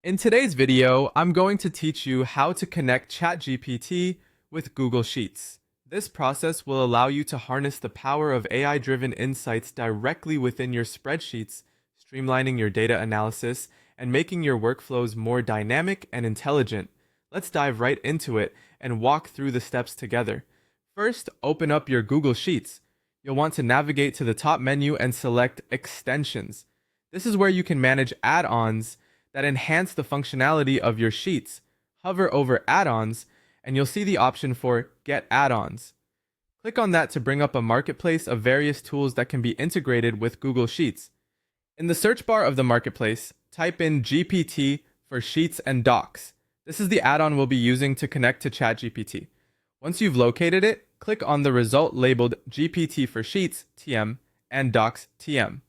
In today's video, I'm going to teach you how to connect ChatGPT with Google Sheets. This process will allow you to harness the power of AI-driven insights directly within your spreadsheets, streamlining your data analysis and making your workflows more dynamic and intelligent. Let's dive right into it and walk through the steps together. First, open up your Google Sheets. You'll want to navigate to the top menu and select Extensions. This is where you can manage add-ons that enhance the functionality of your sheets. Hover over add-ons and you'll see the option for Get Add-ons. Click on that to bring up a marketplace of various tools that can be integrated with Google Sheets. In the search bar of the marketplace, type in GPT for Sheets and Docs. This is the add-on we'll be using to connect to ChatGPT. Once you've located it, click on the result labeled GPT for Sheets TM and Docs TM.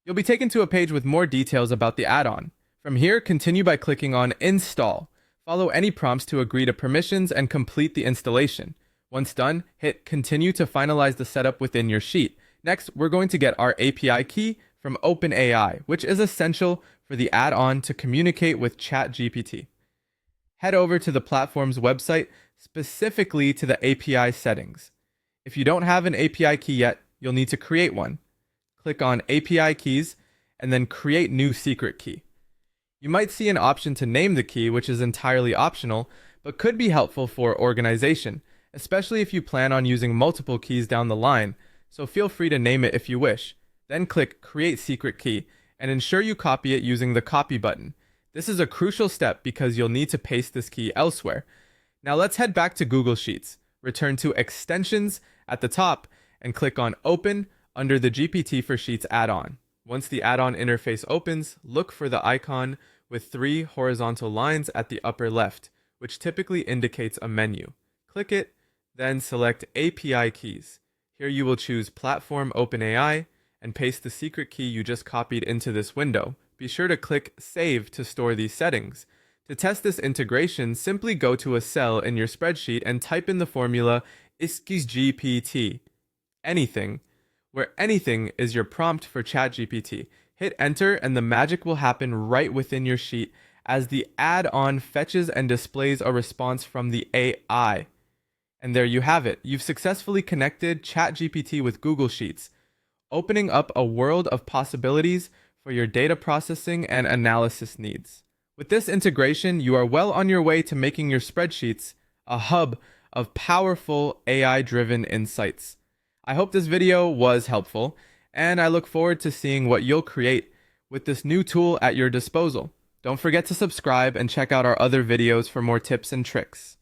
You'll be taken to a page with more details about the add-on. From here, continue by clicking on Install. Follow any prompts to agree to permissions and complete the installation. Once done, hit Continue to finalize the setup within your sheet. Next, we're going to get our API key from OpenAI, which is essential for the add-on to communicate with ChatGPT. Head over to the platform's website, specifically to the API settings. If you don't have an API key yet, you'll need to create one. Click on API keys and then create new secret key. You might see an option to name the key, which is entirely optional, but could be helpful for organization, especially if you plan on using multiple keys down the line, so feel free to name it if you wish. Then click Create Secret Key and ensure you copy it using the copy button. This is a crucial step because you'll need to paste this key elsewhere. Now let's head back to Google Sheets. Return to Extensions at the top and click on Open under the GPT for Sheets add-on. Once the add-on interface opens, look for the icon with 3 horizontal lines at the upper left, which typically indicates a menu. Click it, then select API keys. Here you will choose Platform OpenAI and paste the secret key you just copied into this window. Be sure to click Save to store these settings. To test this integration, simply go to a cell in your spreadsheet and type in the formula GPT, anything, where anything is your prompt for ChatGPT. Hit enter and the magic will happen right within your sheet as the add-on fetches and displays a response from the AI. And there you have it. You've successfully connected ChatGPT with Google Sheets, opening up a world of possibilities for your data processing and analysis needs. With this integration, you are well on your way to making your spreadsheets a hub of powerful AI-driven insights. I hope this video was helpful, and I look forward to seeing what you'll create with this new tool at your disposal. Don't forget to subscribe and check out our other videos for more tips and tricks.